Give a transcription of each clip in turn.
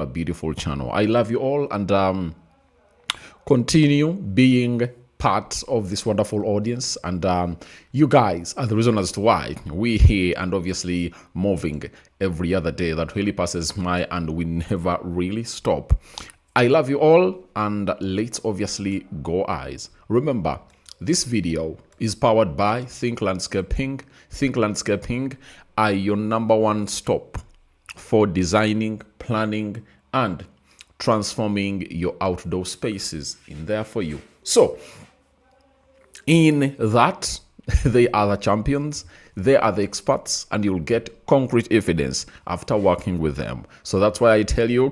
a beautiful channel. I love you all, and continue being part of this wonderful audience, and you guys are the reason as to why we here and obviously moving every other day that really passes by, and we never really stop. I love you all, and let's obviously go eyes. Remember, this video is powered by Think Landscaping. Think Landscaping are your #1 stop for designing, planning, and transforming your outdoor spaces in there for you. So, in that, they are the champions, they are the experts, and you'll get concrete evidence after working with them. So that's why I tell you,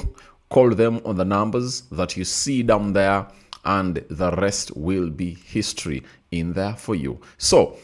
call them on the numbers that you see down there, and the rest will be history in there for you. So,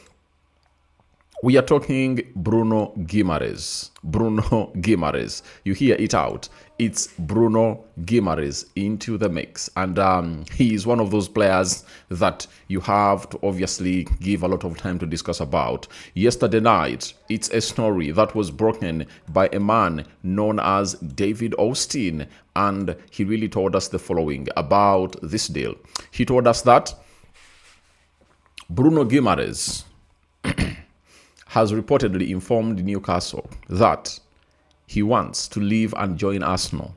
we are talking Bruno Guimaraes. Bruno Guimaraes. You hear it out. It's Bruno Guimaraes into the mix. And he is one of those players that you have to obviously give a lot of time to discuss about. Yesterday night, it's a story that was broken by a man known as David Austin. And he really told us the following about this deal. He told us that Bruno Guimaraes has reportedly informed Newcastle that he wants to leave and join Arsenal.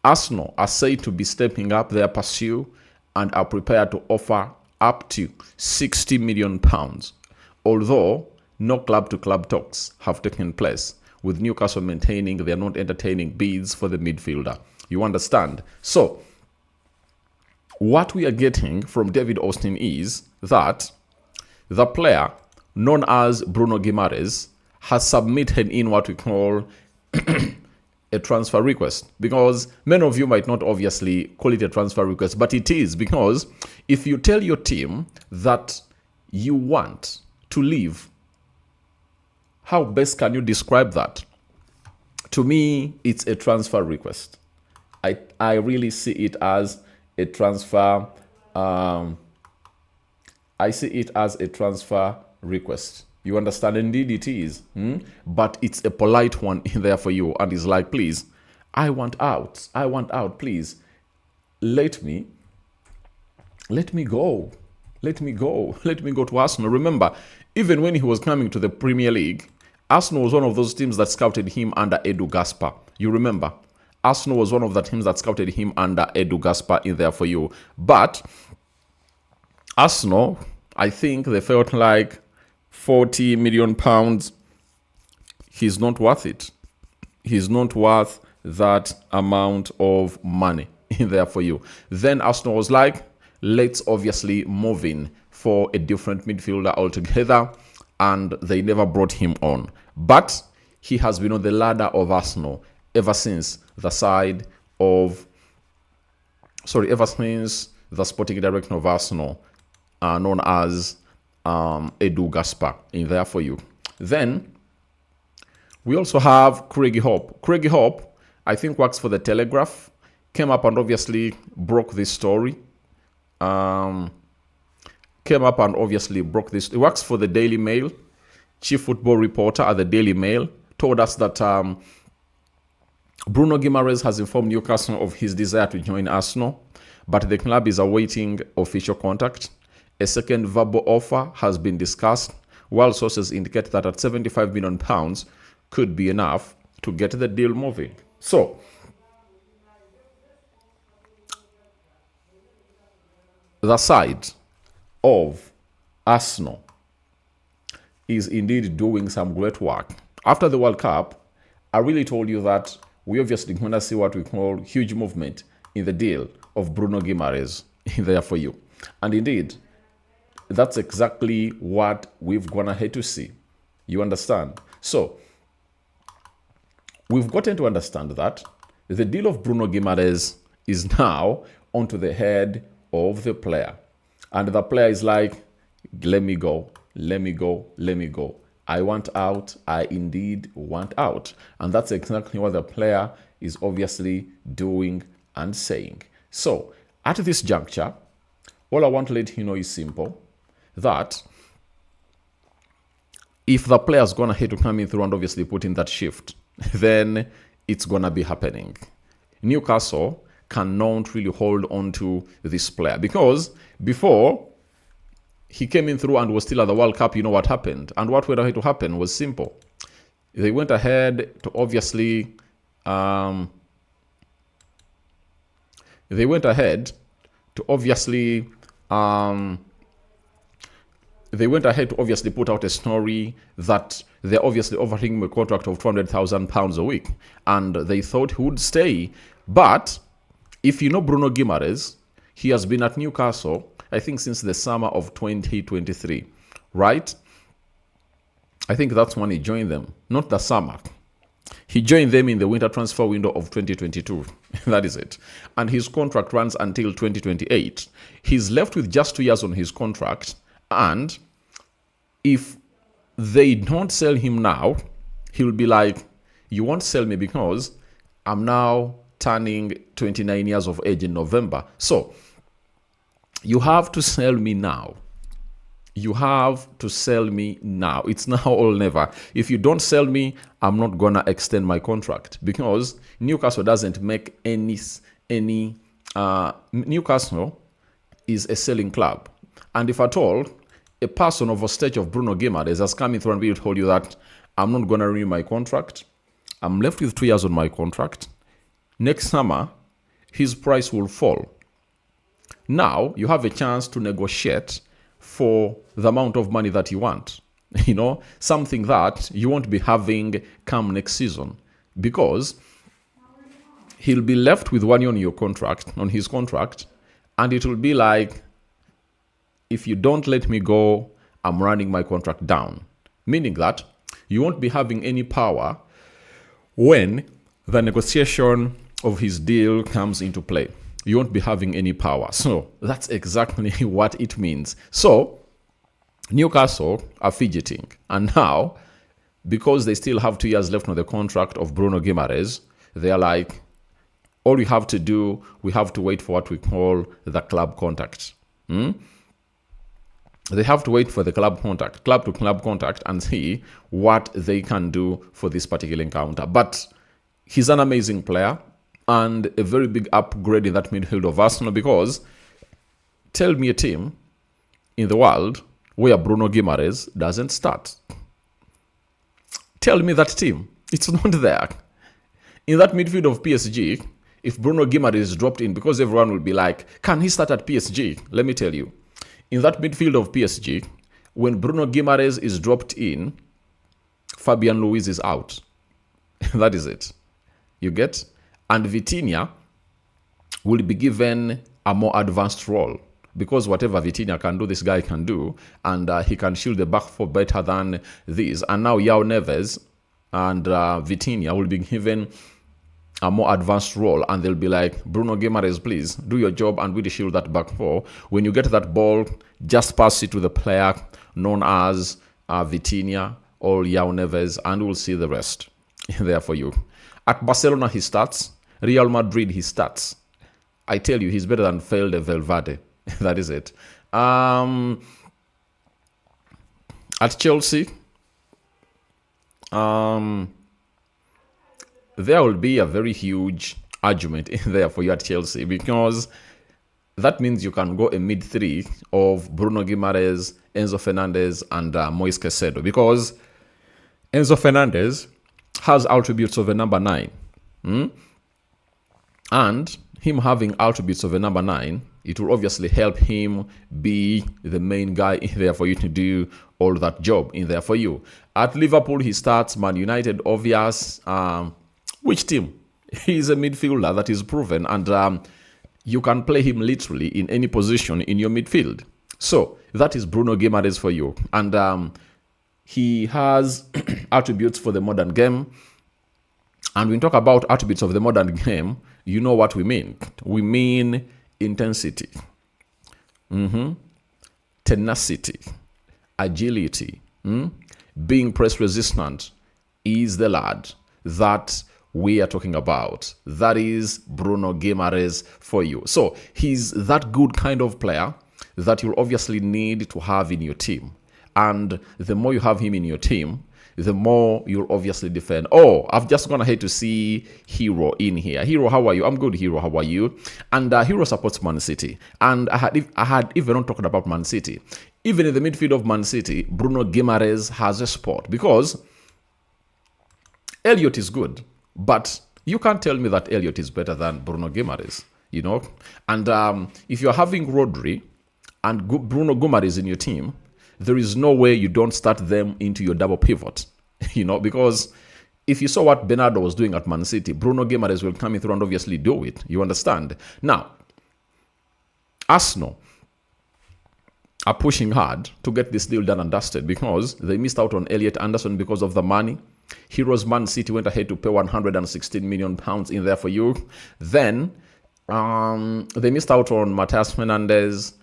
Arsenal are said to be stepping up their pursuit and are prepared to offer up to £60 million, although no club-to-club talks have taken place, with Newcastle maintaining they are not entertaining bids for the midfielder. You understand? So, what we are getting from David Austin is that the player known as Bruno Guimaraes has submitted in what we call a transfer request, because many of you might not obviously call it a transfer request, but it is, because if you tell your team that you want to leave, how best can you describe that? To me, it's a transfer request. I really see it as a transfer. I see it as a transfer request. You understand? Indeed it is. But it's a polite one in there for you. And it's like, please, I want out. I want out. Please, let me go. Let me go. Let me go to Arsenal. Remember, even when he was coming to the Premier League, Arsenal was one of those teams that scouted him under Edu Gaspar. You remember? Arsenal was one of the teams that scouted him under Edu Gaspar in there for you. But Arsenal, I think they felt like £40 million, he's not worth it. He's not worth that amount of money in there for you. Then Arsenal was like, let's obviously move in for a different midfielder altogether, and they never brought him on. But he has been on the ladder of Arsenal ever since the sporting director of Arsenal, known as Edu Gaspar in there for you. Then we also have Craigie Hope. Craigie Hope, I think, works for the Telegraph, came up and obviously broke this story. It works for the Daily Mail. Chief football reporter at the Daily Mail told us that Bruno Guimaraes has informed Newcastle of his desire to join Arsenal, but the club is awaiting official contact. A second verbal offer has been discussed, while sources indicate that at £75 million could be enough to get the deal moving. So, the side of Arsenal is indeed doing some great work. After the World Cup, I really told you that we obviously going to see what we call huge movement in the deal of Bruno Guimaraes in there for you. And indeed, that's exactly what we've gone ahead to see. You understand? So, we've gotten to understand that the deal of Bruno Guimaraes is now onto the head of the player. And the player is like, let me go, let me go, let me go. I want out. I indeed want out. And that's exactly what the player is obviously doing and saying. So, at this juncture, all I want to let you know is simple. That if the player's gonna hit to come in through and obviously put in that shift, then it's gonna be happening. Newcastle cannot really hold on to this player, because before he came in through and was still at the World Cup, you know what happened? And what went ahead to happen was simple. They went ahead to obviously um, they went ahead to obviously put out a story that they're obviously offering him a contract of £200,000 a week, and they thought he would stay. But if you know Bruno Guimaraes, he has been at Newcastle, I think, since the summer of 2023, right? I think that's when he joined them, not the summer. He joined them in the winter transfer window of 2022. That is it. And his contract runs until 2028. He's left with just 2 years on his contract. And if they don't sell him now, he'll be like, you won't sell me because I'm now turning 29 years of age in November. So you have to sell me now. You have to sell me now. It's now or never. If you don't sell me, I'm not gonna extend my contract, because Newcastle doesn't make any. Newcastle is a selling club, and if at all, a person of a stage of Bruno Guimaraes has come in through and really told you that I'm not gonna renew my contract. I'm left with 2 years on my contract. Next summer, his price will fall. Now you have a chance to negotiate for the amount of money that you want, something that you won't be having come next season, because he'll be left with 1 year on his contract, and it will be like, if you don't let me go, I'm running my contract down, meaning that you won't be having any power when the negotiation of his deal comes into play. You won't be having any power. So that's exactly what it means. So Newcastle are fidgeting. And now, because they still have 2 years left on the contract of Bruno Guimaraes, they are like, all we have to do, we have to wait for what we call the club contact. They have to wait for the club to club contact, and see what they can do for this particular encounter. But he's an amazing player and a very big upgrade in that midfield of Arsenal, because tell me a team in the world where Bruno Guimaraes doesn't start. Tell me that team. It's not there. In that midfield of PSG, if Bruno Guimaraes dropped in, because everyone will be like, can he start at PSG? Let me tell you. In that midfield of PSG, when Bruno Guimaraes is dropped in, Fabian Luiz is out. That is it. You get? And Vitinha will be given a more advanced role, because whatever Vitinha can do, this guy can do, and he can shield the back four better than this. And now João Neves and Vitinha will be given a more advanced role, and they'll be like, Bruno Guimaraes, please do your job and we shield that back four. When you get that ball, just pass it to the player known as Vitinha or João Neves, and we'll see the rest there for you. At Barcelona, he starts. Real Madrid, he starts. I tell you, he's better than Felde Valverde. That is it. At Chelsea, there will be a very huge argument in there for you at Chelsea, because that means you can go a mid three of Bruno Guimaraes, Enzo Fernandez, and Moise Caicedo, because Enzo Fernandez has attributes of a number 9. And him having attributes of a number 9, it will obviously help him be the main guy in there for you to do all that job in there for you. At Liverpool, he starts. Man United, obvious. Which team? He's a midfielder that is proven, and you can play him literally in any position in your midfield. So that is Bruno Guimaraes for you. And he has attributes for the modern game. And when we talk about attributes of the modern game, you know what we mean. We mean intensity, tenacity, agility, being press resistant is the lad that we are talking about. That is Bruno Guimaraes for you. So he's that good kind of player that you'll obviously need to have in your team. And the more you have him in your team, the more you'll obviously defend. Oh, I've just gone ahead to see Hero in here. Hero, how are you? I'm good, Hero. How are you? And Hero supports Man City. And I had even not talked about Man City. Even in the midfield of Man City, Bruno Guimaraes has a spot because Elliot is good, but you can't tell me that Elliot is better than Bruno Guimaraes, you know? And if you're having Rodri and Bruno Guimaraes in your team, there is no way you don't start them into your double pivot, you know? Because if you saw what Bernardo was doing at Man City, Bruno Guimaraes will come in through and obviously do it. You understand? Now, Arsenal are pushing hard to get this deal done and dusted because they missed out on Elliot Anderson because of the money. Heroes Man City went ahead to pay £116 million in there for you. Then they missed out on Matheus Fernandes,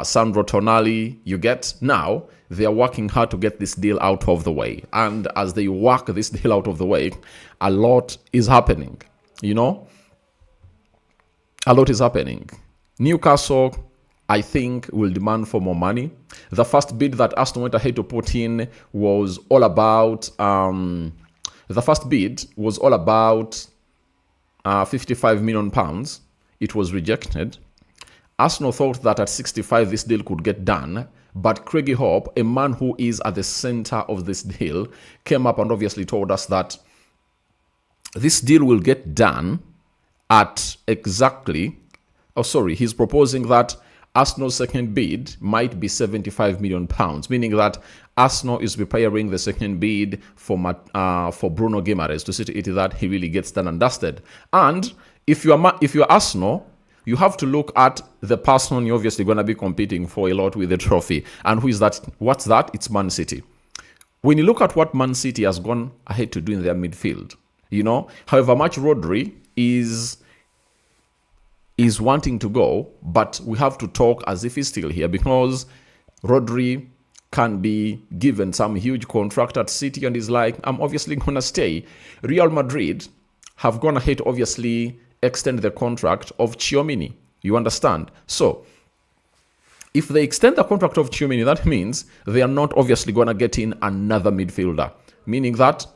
Sandro Tonali. You get? Now they are working hard to get this deal out of the way. And as they work this deal out of the way, a lot is happening. You know? A lot is happening. Newcastle, I think, will demand for more money. The first bid that Arsenal went ahead to put in was all about £55 million. It was rejected. Arsenal thought that at 65 this deal could get done, but Craigie Hope, a man who is at the center of this deal, came up and obviously told us that this deal will get done at exactly, he's proposing that Arsenal's second bid might be £75 million, meaning that Arsenal is preparing the second bid for Bruno Guimaraes to see to it that he really gets done and dusted. And if you're Arsenal, you have to look at the person you're obviously going to be competing for a lot with the trophy. And who is that? What's that? It's Man City. When you look at what Man City has gone ahead to do in their midfield, you know, however much Rodri is wanting to go, but we have to talk as if he's still here because Rodri can be given some huge contract at City and is like, I'm obviously going to stay. Real Madrid have gone ahead to obviously extend the contract of Tchouaméni. You understand? So, if they extend the contract of Tchouaméni, that means they are not obviously going to get in another midfielder, meaning that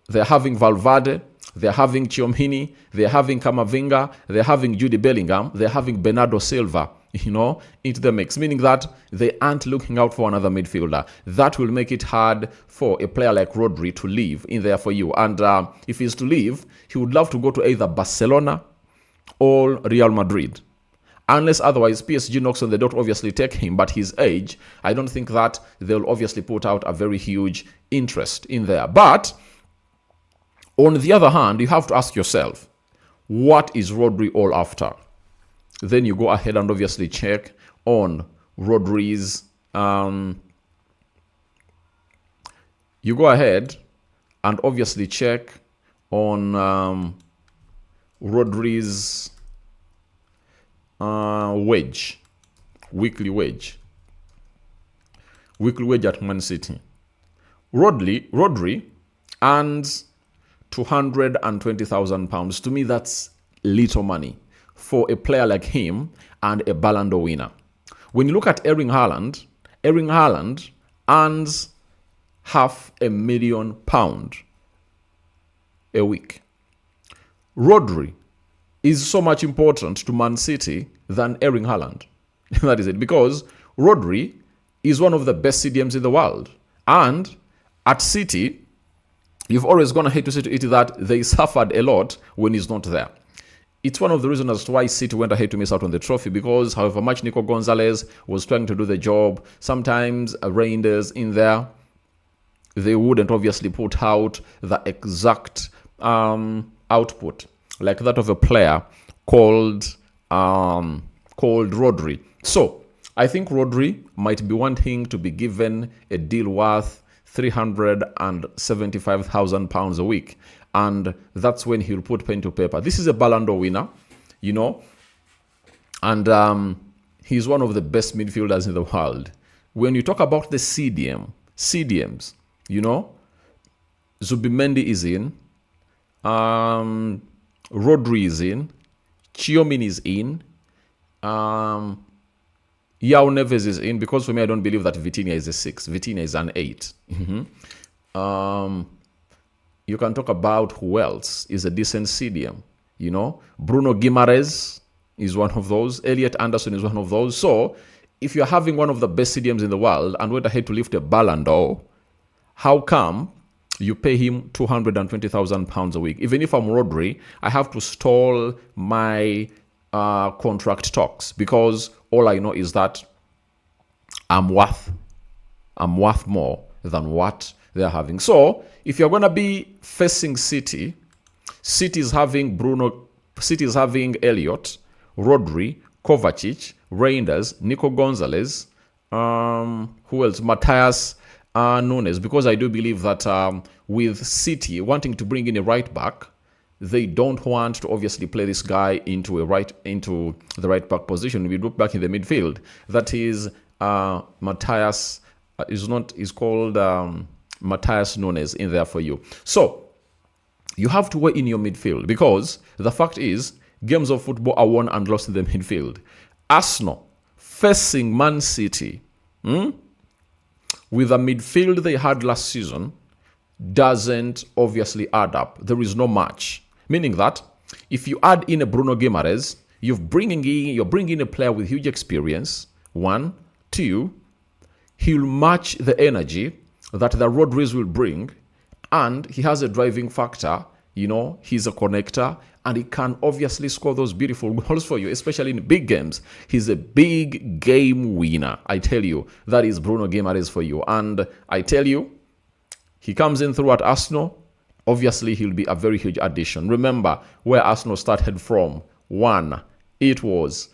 they're having Valverde, they're having Tchouaméni, they're having Camavinga, they're having Jude Bellingham, they're having Bernardo Silva, you know, into the mix, meaning that they aren't looking out for another midfielder. That will make it hard for a player like Rodri to leave in there for you. And if he's to leave, he would love to go to either Barcelona or Real Madrid. Unless otherwise PSG knocks on the door to obviously take him, but his age, I don't think that they'll obviously put out a very huge interest in there. But on the other hand, you have to ask yourself, what is Rodri all after? Then you go ahead and obviously check on Rodri's, you go ahead and obviously check on Rodri's wage, weekly wage at Man City. Rodri earns £220,000. To me, that's little money for a player like him and a Ballon d'Or winner. When you look at Erling Haaland earns £500,000 a week. Rodri is so much important to Man City than Erling Haaland. That is it, because Rodri is one of the best CDMs in the world. And at City, you've always gone ahead to see to it that they suffered a lot when he's not there. It's one of the reasons as to why City went ahead to miss out on the trophy, because however much Nico Gonzalez was trying to do the job, sometimes Reinders in there, they wouldn't obviously put out the exact output like that of a player called Rodri. So I think Rodri might be wanting to be given a deal worth £375,000 a week. And that's when he'll put pen to paper. This is a Ballon d'Or winner, you know, and he's one of the best midfielders in the world. When you talk about the CDMs, you know, Zubimendi is in, Rodri is in, Tchouaméni is in, Yao Neves is in, because for me, I don't believe that Vitinha is a 6. Vitinha is an 8. You can talk about who else is a decent CDM. You know, Bruno Guimaraes is one of those. Elliot Anderson is one of those. So, if you're having one of the best CDMs in the world and went ahead to lift a Ballon d'Or, how come you pay him £220,000 a week? Even if I'm Rodri, I have to stall my contract talks because all I know is that I'm worth more than what they're having. So if you're going to be facing City, City is having Bruno, City is having Elliot, Rodri, Kovacic, Reinders, Nico Gonzalez, who else? Matthias Nunes, because I do believe that with City wanting to bring in a right back, they don't want to obviously play this guy into the right back position. We look back in the midfield. That is Matthias is called Matthias Nunes in there for you. So you have to weigh in your midfield because the fact is games of football are won and lost in the midfield. Arsenal facing Man City with the midfield they had last season doesn't obviously add up. There is no match. Meaning that if you add in a Bruno Guimaraes, you're bringing in a player with huge experience. 1, 2, he'll match the energy that the Rodriguez will bring, and he has a driving factor. You know, he's a connector, and he can obviously score those beautiful goals for you, especially in big games. He's a big game winner. I tell you, that is Bruno Guimaraes for you. And I tell you, he comes in through at Arsenal. Obviously, he'll be a very huge addition. Remember where Arsenal started from. 1, it was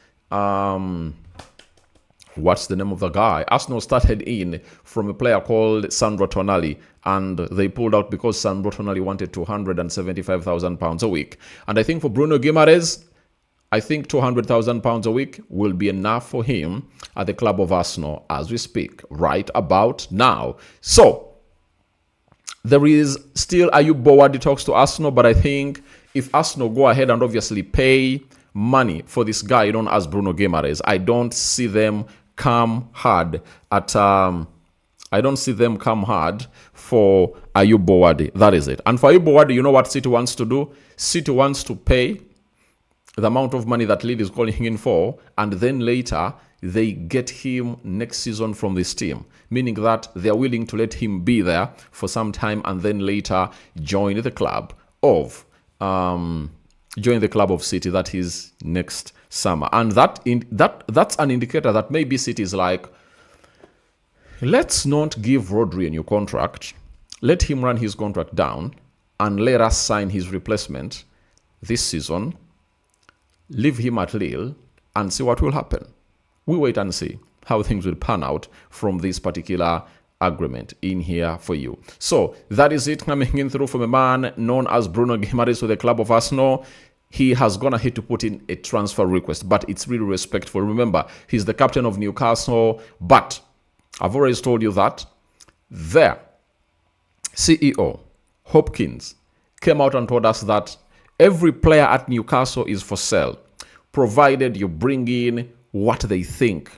what's the name of the guy? Arsenal started in from a player called Sandro Tonali, and they pulled out because Sandro Tonali wanted £275,000 a week. And I think for Bruno Guimaraes, I think £200,000 a week will be enough for him at the club of Arsenal as we speak right about now. So there is still Ayub Boadi talks to Arsenal, but I think if Arsenal go ahead and obviously pay money for this guy known as Bruno Guimaraes, I don't see them come hard for Ayub Boadi. That is it. And for Ayub Boadi, you know what City wants to do? City wants to pay the amount of money that Lille is calling in for, and then later they get him next season from this team, meaning that they're willing to let him be there for some time and then later join the club of City. That is next summer, and that's an indicator that maybe City is like, let's not give Rodri a new contract, let him run his contract down, and let us sign his replacement this season, leave him at Lille, and see what will happen. We wait and see how things will pan out from this particular agreement in here for you. So that is it coming in through from a man known as Bruno Guimaraes with the club of Arsenal. He has gone ahead to put in a transfer request, but it's really respectful. Remember, he's the captain of Newcastle, but I've always told you that their CEO, Hopkins, came out and told us that every player at Newcastle is for sale, provided you bring in what they think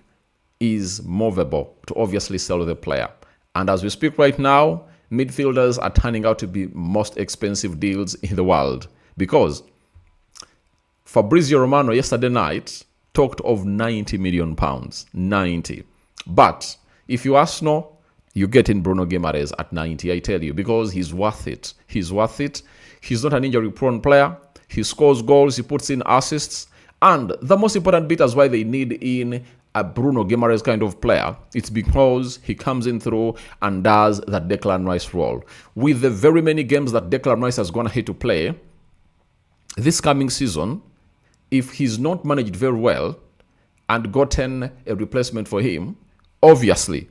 is movable to obviously sell the player. And as we speak right now, midfielders are turning out to be most expensive deals in the world, because Fabrizio Romano yesterday night talked of £90 million. 90. But if you Arsenal, you get in Bruno Guimaraes at 90, I tell you, because he's worth it. He's worth it. He's not an injury-prone player. He scores goals. He puts in assists. And the most important bit as why they need in a Bruno Guimaraes kind of player, it's because he comes in through and does that Declan Rice role. With the very many games that Declan Rice has gone ahead to play this coming season, if he's not managed very well and gotten a replacement for him, obviously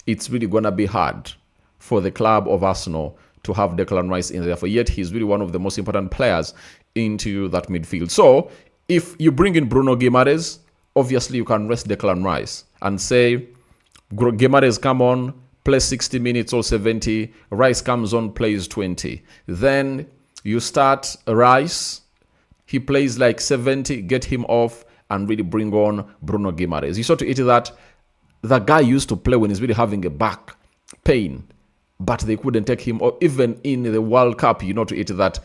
it's really going to be hard for the club of Arsenal to have Declan Rice in there. For yet, he's really one of the most important players into that midfield. So if you bring in Bruno Guimaraes, obviously you can rest Declan Rice and say, Guimaraes come on, play 60 minutes or 70, Rice comes on, plays 20. Then you start Rice, he plays like 70, get him off, and really bring on Bruno Guimaraes. You saw to it that the guy used to play when he's really having a back pain but they couldn't take him, or even in the World Cup, to it that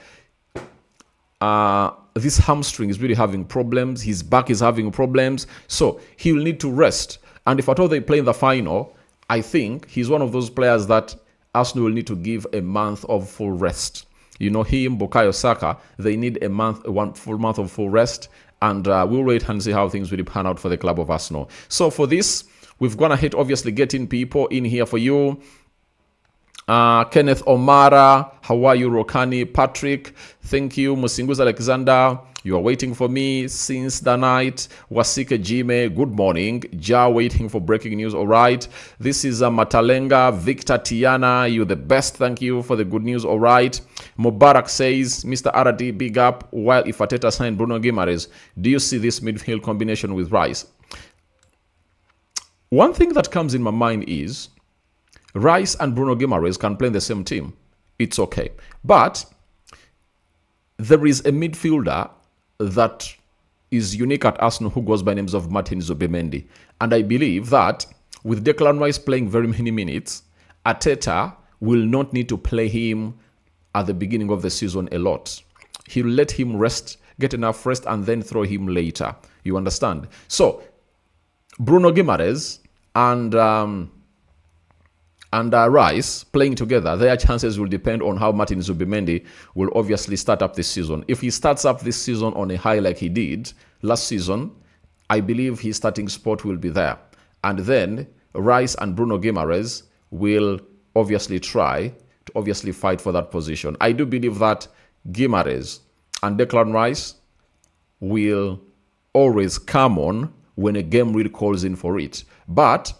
this hamstring is really having problems. His back is having problems. So he will need to rest. And if at all they play in the final, I think he's one of those players that Arsenal will need to give a month of full rest. Him, Bukayo Saka, they need one full month of full rest. And we'll wait and see how things really pan out for the club of Arsenal. So for this, we've gone ahead, obviously, getting people in here for you. Kenneth Omara, how are you? Rokani, Patrick, thank you. Musingus Alexander, you are waiting for me since the night. Wasike Jime, good morning. Ja, waiting for breaking news. All right. This is Matalenga, Victor Tiana, you're the best. Thank you for the good news. All right. Mubarak says, Mr. Aradi, big up. While if Ateta signed Bruno Guimaraes, do you see this midfield combination with Rice? One thing that comes in my mind is, Rice and Bruno Guimaraes can play in the same team. It's okay. But there is a midfielder that is unique at Arsenal who goes by names of Martin Zubimendi. And I believe that with Declan Rice playing very many minutes, Arteta will not need to play him at the beginning of the season a lot. He'll let him rest, get enough rest, and then throw him later. You understand? So, Bruno Guimaraes and Rice playing together, their chances will depend on how Martin Zubimendi will obviously start up this season. If he starts up this season on a high like he did last season, I believe his starting spot will be there. And then Rice and Bruno Guimaraes will obviously try to obviously fight for that position. I do believe that Guimaraes and Declan Rice will always come on when a game really calls in for it. But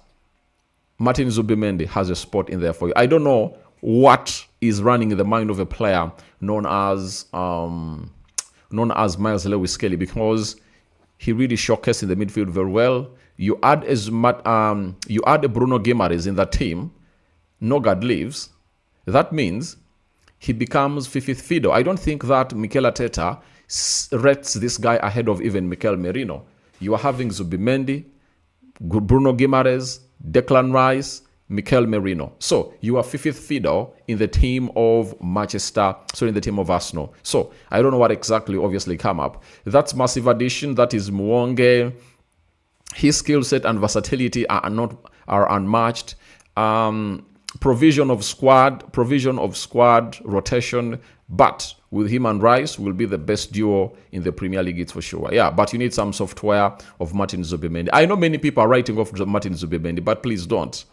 Martin Zubimendi has a spot in there for you. I don't know what is running in the mind of a player known as Miles Lewis Kelly, because he really showcased in the midfield very well. You add a Bruno Guimaraes in that team, Nogard leaves. That means he becomes fifth fiddle. I don't think that Mikel Arteta rates this guy ahead of even Mikel Merino. You are having Zubimendi, Bruno Guimaraes, Declan Rice, Mikel Merino. So you are fifth fiddle in the team of in the team of Arsenal. So I don't know what exactly obviously come up. That's massive addition. That is Mwonge. His skill set and versatility are unmatched. Provision of squad rotation, but with him and Rice will be the best duo in the Premier League, it's for sure. Yeah, but you need some software of Martin Zubimendi. I know many people are writing off Martin Zubimendi, but please don't.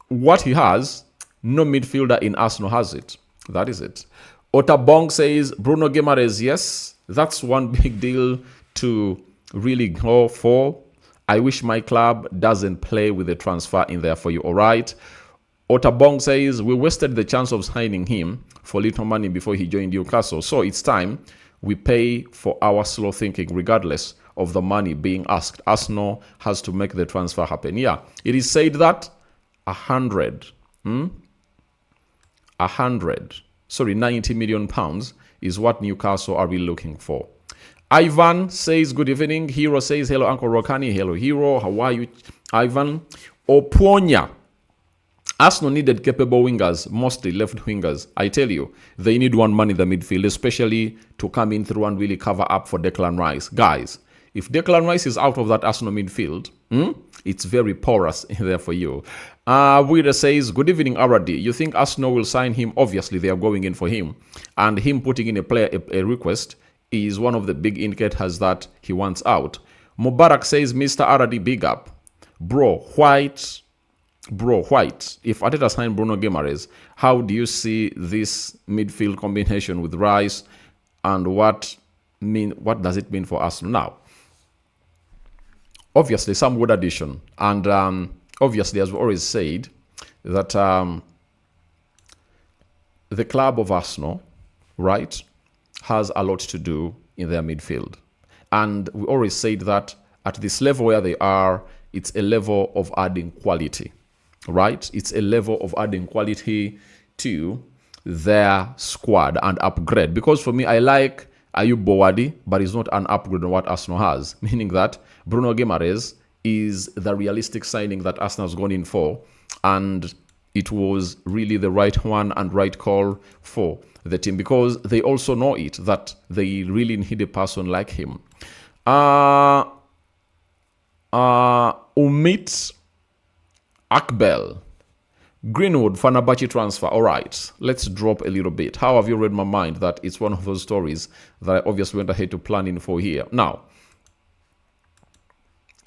What he has, no midfielder in Arsenal has it. That is it. Otabong says, Bruno Guimaraes, yes, that's one big deal to really go for. I wish my club doesn't play with the transfer in there for you, all right? Otabong says, we wasted the chance of signing him for little money before he joined Newcastle. So it's time we pay for our slow thinking regardless of the money being asked. Arsenal has to make the transfer happen. Yeah, it is said that 90 million pounds is what Newcastle are really looking for. Ivan says, good evening. Hero says, hello, Uncle Rokani. Hello, Hero. How are you, Ivan? Oponya. Arsenal needed capable wingers, mostly left wingers. I tell you, they need one man in the midfield, especially to come in through and really cover up for Declan Rice. Guys, if Declan Rice is out of that Arsenal midfield, it's very porous in there for you. Wida says, good evening, Aradi. You think Arsenal will sign him? Obviously, they are going in for him. And him putting in a request is one of the big indicators that he wants out. Mubarak says, Mr. Aradi, big up. Bro, White, if Arteta signed Bruno Guimaraes, how do you see this midfield combination with Rice, and what does it mean for Arsenal now? Obviously, some good addition, and obviously, as we always said, that the club of Arsenal, right, has a lot to do in their midfield, and we always said that at this level where they are, it's a level of adding quality. Right? It's a level of adding quality to their squad and upgrade. Because for me, I like Ayub Bowadi, but it's not an upgrade on what Arsenal has. Meaning that Bruno Guimaraes is the realistic signing that Arsenal has gone in for. And it was really the right one and right call for the team, because they also know it, that they really need a person like him. Umit Akbel, Greenwood, Fenerbahçe transfer. All right, let's drop a little bit. How have you read my mind that it's one of those stories that I obviously went ahead to plan in for here? Now,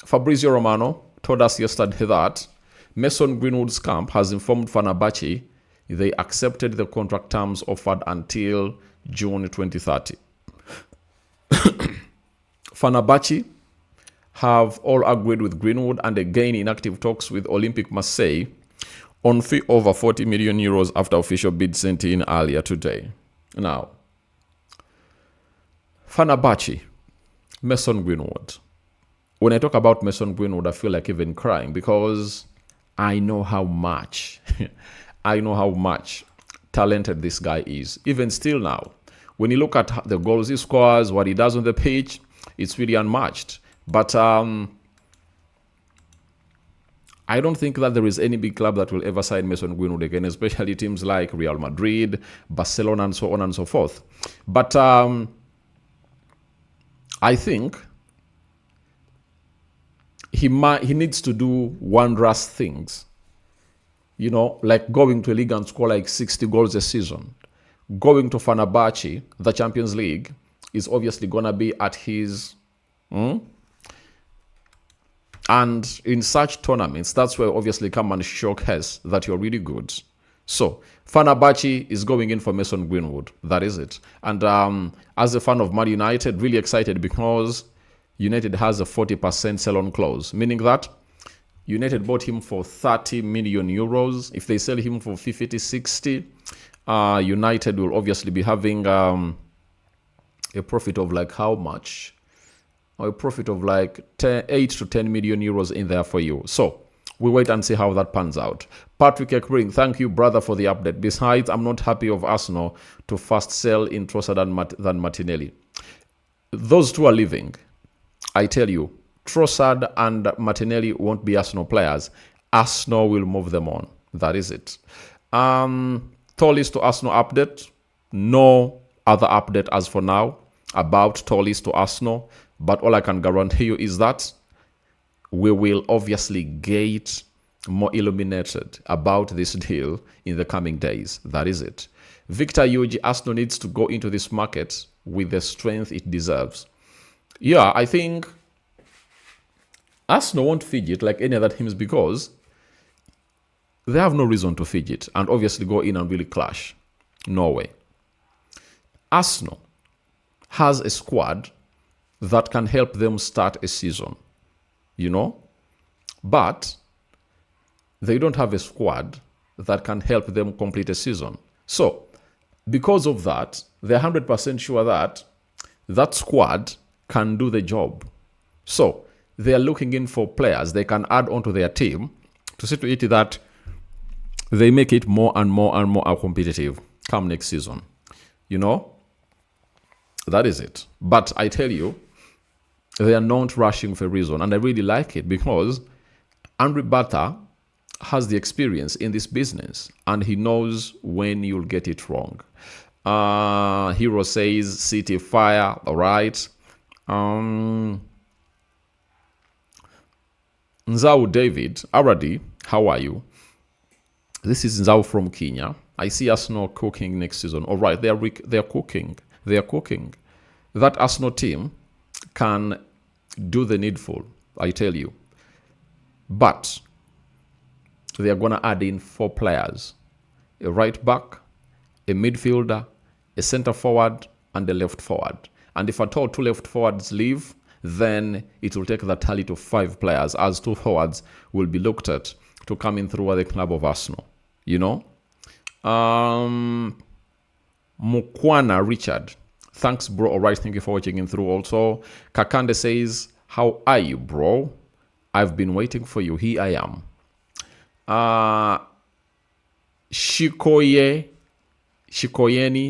Fabrizio Romano told us yesterday that Mason Greenwood's camp has informed Fenerbahçe they accepted the contract terms offered until June 2030. Fenerbahçe have all agreed with Greenwood and again in active talks with Olympique Marseille on fee over 40 million euros after official bid sent in earlier today. Now, Fenerbahçe, Mason Greenwood. When I talk about Mason Greenwood, I feel like even crying, because I know how much, talented this guy is. Even still now, when you look at the goals he scores, what he does on the pitch, it's really unmatched. But I don't think that there is any big club that will ever sign Mason Greenwood again, especially teams like Real Madrid, Barcelona, and so on and so forth. But I think he needs to do wondrous things. You know, like going to a league and score like 60 goals a season. Going to Fenerbahçe, the Champions League, is obviously going to be at his... And in such tournaments, that's where obviously come and showcase that you're really good. So, Fenerbahçe is going in for Mason Greenwood. That is it. And as a fan of Man United, really excited because United has a 40% sell-on clause, meaning that United bought him for 30 million euros. If they sell him for 50, 60, United will obviously be having a profit of like how much? A profit of like 8 to 10 million euros in there for you. So we wait and see how that pans out. Patrick Ekring, thank you, brother, for the update. Besides, I'm not happy of Arsenal to fast sell in Trossard than Martinelli. Those two are leaving. I tell you, Trossard and Martinelli won't be Arsenal players. Arsenal will move them on. That is it. Tollis to Arsenal update. No other update as for now about Tollis to Arsenal. But all I can guarantee you is that we will obviously get more illuminated about this deal in the coming days. That is it. Victor Yuji, Arsenal needs to go into this market with the strength it deserves. Yeah, I think Arsenal won't fidget like any other teams because they have no reason to fidget and obviously go in and really clash. No way. Arsenal has a squad that can help them start a season, you know? But they don't have a squad that can help them complete a season. So, because of that, they're 100% sure that that squad can do the job. So, they are looking in for players they can add onto their team to see to it that they make it more and more and more competitive come next season. You know? That is it. But I tell you, they are not rushing for a reason. And I really like it because Andre Bata has the experience in this business and he knows when you'll get it wrong. Hero says City fire. All right. Nzau David, Aradi, how are you? This is Nzau from Kenya. I see Arsenal cooking next season. All right, they are cooking. They are cooking. That Arsenal team can do the needful, I tell you. But they are going to add in 4 players. A right back, a midfielder, a centre forward, and a left forward. And if at all 2 left forwards leave, then it will take the tally to 5 players, as 2 forwards will be looked at to come in through the club of Arsenal. You know? Mukwana Richard. Thanks, bro. All right, thank you for watching in through also. Kakande says, how are you, bro? I've been waiting for you. Here I am. Shikoyeni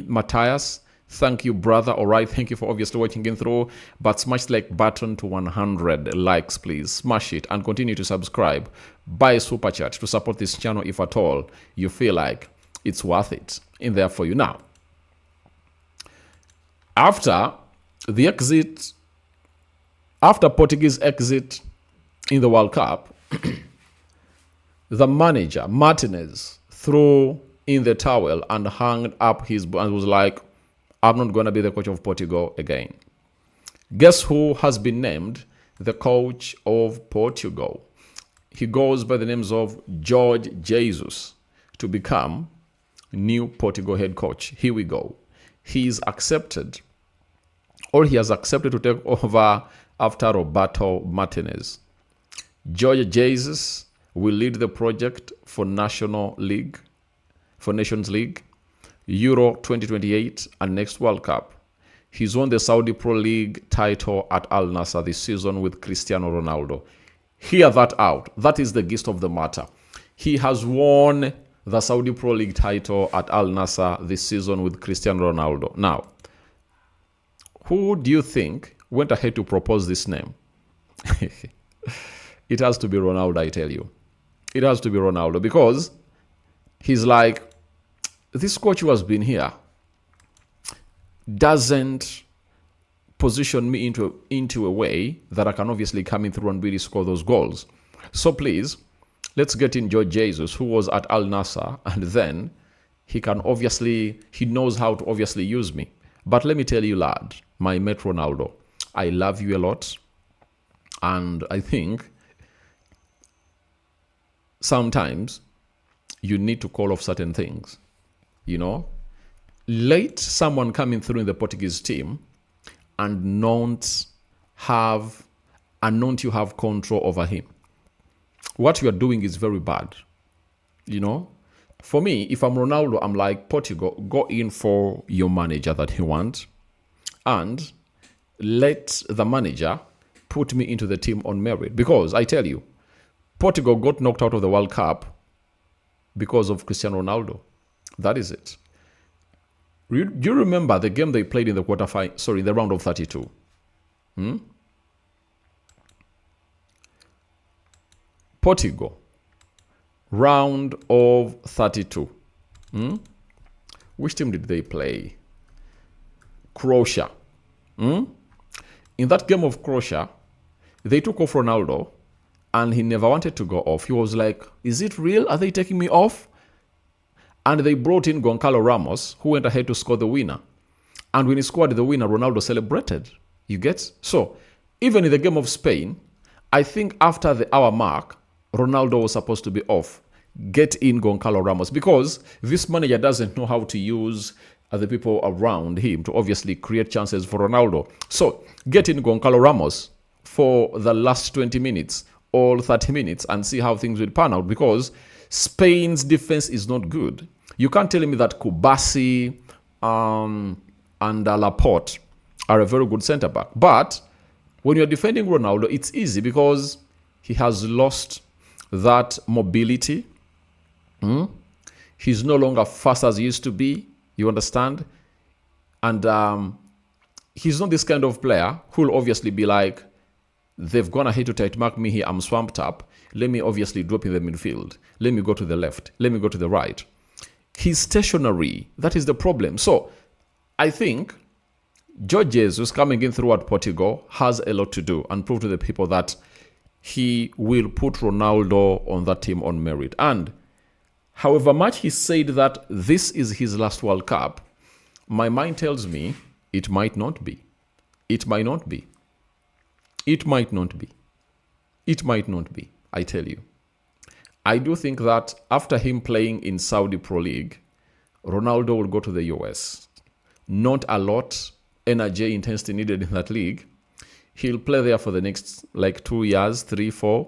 Matthias Thank you, brother. All right. Thank you for obviously watching in through. But smash the like button to 100 likes, please. Smash it and continue to subscribe. Buy a super chat to support this channel if at all you feel like it's worth it in there for you. Now, after Portuguese exit in the World Cup, the manager, Martinez, threw in the towel and hung up his and was like, I'm not going to be the coach of Portugal again. Guess who has been named the coach of Portugal? He goes by the names of Jorge Jesus to become new Portugal head coach. Here we go. He has accepted to take over after Roberto Martinez. Jorge Jesus will lead the project for Nations League, Euro 2028, and next World Cup. He's won the Saudi Pro League title at Al Nassr this season with Cristiano Ronaldo. Hear that out. That is the gist of the matter. He has won the Saudi Pro League title at Al Nassr this season with Cristiano Ronaldo. Now, who do you think went ahead to propose this name? It has to be Ronaldo, I tell you. It has to be Ronaldo, because he's like, this coach who has been here doesn't position me into a way that I can obviously come in through and really score those goals. So please, let's get in Jorge Jesus, who was at Al Nassr, and then he knows how to obviously use me. But let me tell you, lad, my mate Ronaldo, I love you a lot, and I think sometimes you need to call off certain things. You know, let someone coming through in the Portuguese team and not you have control over him. What you are doing is very bad. You know, for me, if I'm Ronaldo, I'm like, Portugal, go in for your manager that he wants, and let the manager put me into the team on merit. Because I tell you, Portugal got knocked out of the World Cup because of Cristiano Ronaldo. That is it. Do you remember the game they played in the the round of 32? Portugal, round of 32. Which team did they play? Croatia. In that game of Croatia, they took off Ronaldo, and he never wanted to go off. He was like, is it real? Are they taking me off? And they brought in Goncalo Ramos, who went ahead to score the winner. And when he scored the winner, Ronaldo celebrated. You get? So, even in the game of Spain, I think after the hour mark, Ronaldo was supposed to be off. Get in Goncalo Ramos, because this manager doesn't know how to use the people around him to obviously create chances for Ronaldo. So, get in Goncalo Ramos for the last 20 minutes or 30 minutes and see how things will pan out, because Spain's defense is not good. You can't tell me that Kubasi and Laporte are a very good centre-back. But when you're defending Ronaldo, it's easy because he has lost that mobility. He's no longer fast as he used to be. You understand? And he's not this kind of player who will obviously be like, they've gone ahead to tight mark me here, I'm swamped up. Let me obviously drop in the midfield. Let me go to the left. Let me go to the right. He's stationary. That is the problem. So I think Jorge Jesus coming in through at Portugal has a lot to do and prove to the people that he will put Ronaldo on that team on merit. And however much he said that this is his last World Cup, my mind tells me it might not be. It might not be. It might not be. It might not be, I tell you. I do think that after him playing in Saudi Pro League, Ronaldo will go to the US. Not a lot energy intensity needed in that league. He'll play there for the next 2 years, 3, 4.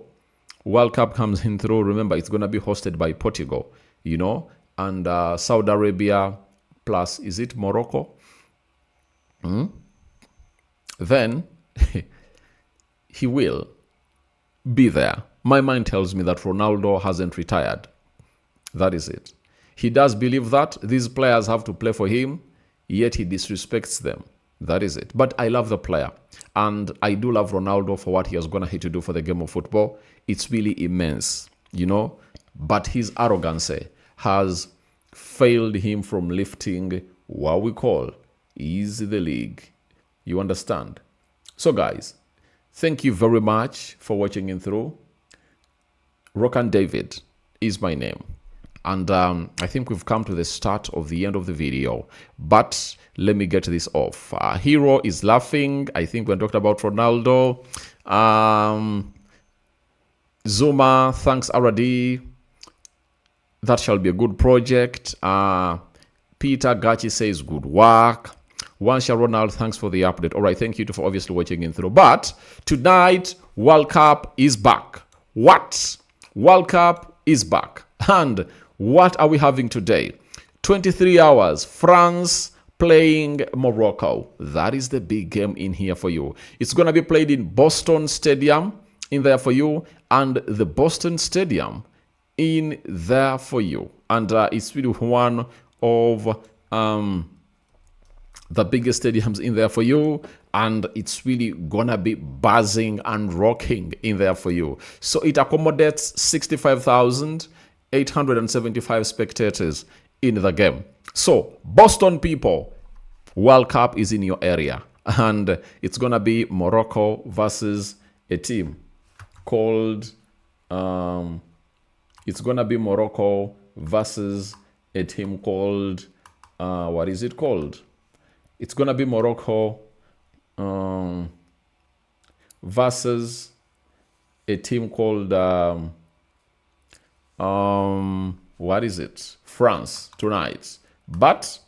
World Cup comes in through. Remember, it's going to be hosted by Portugal, you know, and Saudi Arabia plus, is it Morocco? Then he will be there. My mind tells me that Ronaldo hasn't retired. That is it. He does believe that these players have to play for him. yet he disrespects them. That is it. But I love the player. And I do love Ronaldo for what he has gone ahead to do for the game of football. It's really immense, you know. But his arrogance has failed him from lifting what we call is the league. You understand? So guys, thank you very much for watching in through. Rokani David is my name. And I think we've come to the start of the end of the video. But let me get this off. Hero is laughing. I think we talked about Ronaldo. Zuma, thanks RD. That shall be a good project. Peter Gachi says good work. Wansha Ronald, thanks for the update. All right, thank you for obviously watching in through. But tonight, World Cup is back. What? World Cup is back. And what are we having today? 23 hours, France playing Morocco. That is the big game in here for you. It's going to be played in Boston Stadium in there for you, and the Boston Stadium in there for you. And it's really one of the biggest stadiums in there for you, and it's really gonna be buzzing and rocking in there for you. So it accommodates 65,875 spectators in the game. So Boston people, World Cup is in your area, and it's gonna be Morocco versus a team called it's gonna be Morocco versus a team called what is it called? It's gonna be Morocco versus a team called what is it? France tonight. But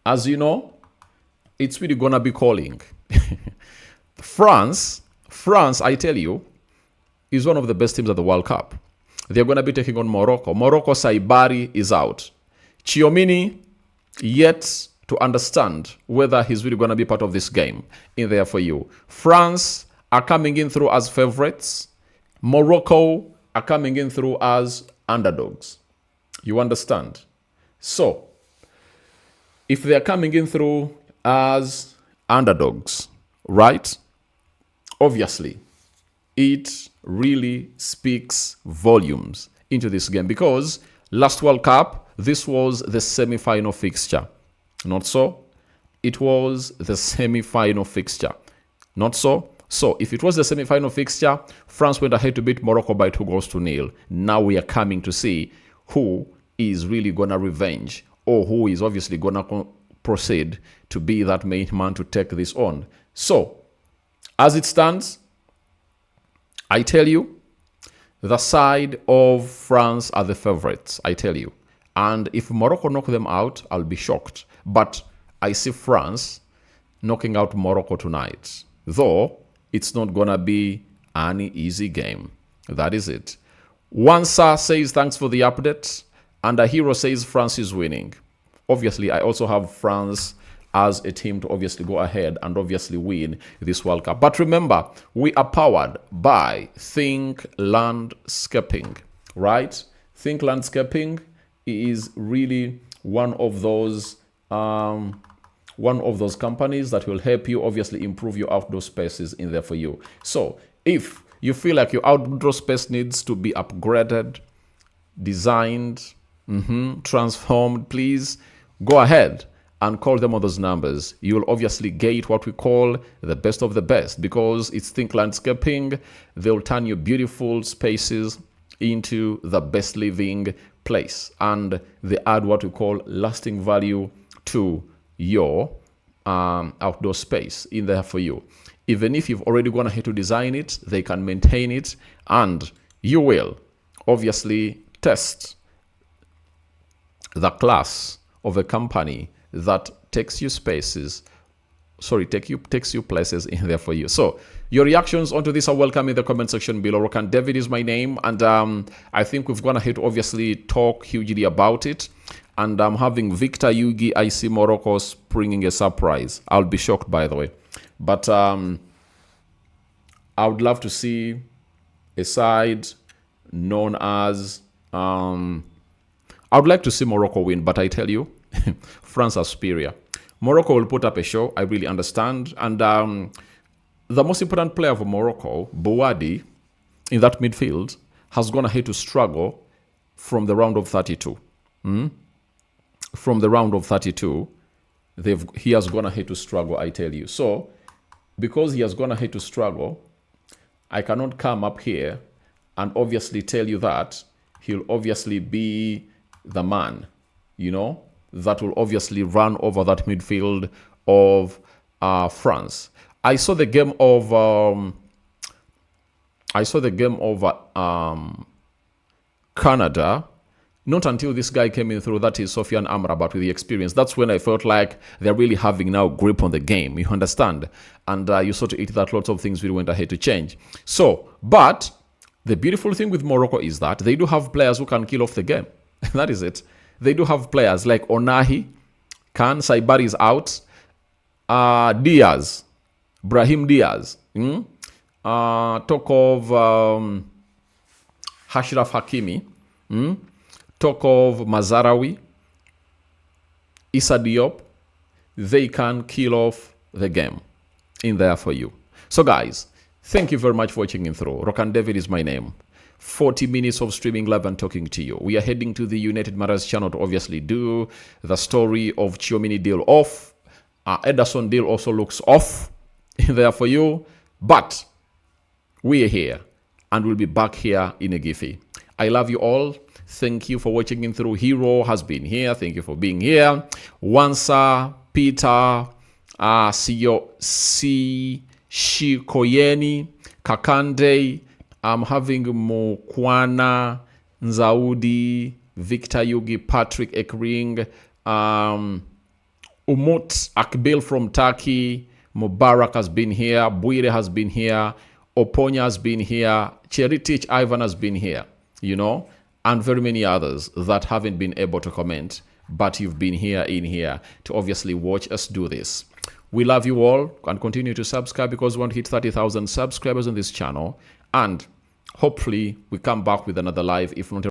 as you know, it's really gonna be calling. France, I tell you, is one of the best teams at the World Cup. They're gonna be taking on Morocco. Morocco Saibari is out. Chiomini yet to understand whether he's really going to be part of this game in there for you. France are coming in through as favorites. Morocco are coming in through as underdogs. You understand? So, if they're coming in through as underdogs, right? Obviously, it really speaks volumes into this game because last World Cup, this was the semi-final fixture. Not so? It was the semi-final fixture. Not so? So, if it was the semi-final fixture, France went ahead to beat Morocco by 2-0. Now we are coming to see who is really going to revenge, or who is obviously going to proceed to be that main man to take this on. So, as it stands, I tell you, the side of France are the favorites, I tell you. And if Morocco knock them out, I'll be shocked. But I see France knocking out Morocco tonight. Though, it's not going to be any easy game. That is it. Wansa says thanks for the update. And a hero says France is winning. Obviously, I also have France as a team to obviously go ahead and obviously win this World Cup. But remember, we are powered by Think Landscaping, right? Think Landscaping is really one of those companies that will help you obviously improve your outdoor spaces in there for you. So if you feel like your outdoor space needs to be upgraded, designed, transformed, please go ahead and call them on those numbers. You will obviously get what we call the best of the best because it's Think Landscaping. They'll turn your beautiful spaces into the best living place, and they add what we call lasting value to your outdoor space in there for you. Even if you've already gone ahead to design it, they can maintain it, and you will obviously test the class of a company that takes you places in there for you. So your reactions onto this are welcome in the comment section below. Rokani David is my name, and I think we've gone ahead to obviously talk hugely about it. And I'm having Victor Yugi. I see Morocco bringing a surprise. I'll be shocked, by the way. But I would love to see a side known as I would like to see Morocco win, but I tell you, France are superior. Morocco will put up a show, I really understand. And the most important player for Morocco, Bouadi, in that midfield, has gone ahead to struggle from the round of 32. From the round of 32, he has gone ahead to struggle, I tell you. So, because he has gone ahead to struggle, I cannot come up here and obviously tell you that he'll obviously be the man, that will obviously run over that midfield of France. I saw the game of Canada. Not until this guy came in through, that is Sofiane Amrabat, with the experience. That's when I felt like they're really having now grip on the game. You understand? And you sort of eat that lots of things really went ahead to change. So, but the beautiful thing with Morocco is that they do have players who can kill off the game. That is it. They do have players like Onahi, Khan, Saibari is out, Diaz, Brahim Diaz, talk of Ashraf Hakimi, talk of Mazarawi, Issa Diop. They can kill off the game in there for you. So guys, thank you very much for watching in through. Rokani David is my name. 40 minutes of streaming live and talking to you. We are heading to the United Matters channel to obviously do the story of Chiomini deal off. Ederson deal also looks off in there for you. But we are here and we'll be back here in a jiffy. I love you all. Thank you for watching in through. Hero has been here. Thank you for being here. Wansa, Peter, Shikoyeni, Kakande, I'm having Mokwana, Nzaudi, Victor Yugi, Patrick Ekring, Umut Akbil from Turkey, Mubarak has been here, Buire has been here, Oponya has been here, Cheritich Ivan has been here, and very many others that haven't been able to comment, but you've been here to obviously watch us do this. We love you all and continue to subscribe because we want to hit 30,000 subscribers on this channel. And hopefully we come back with another live, if not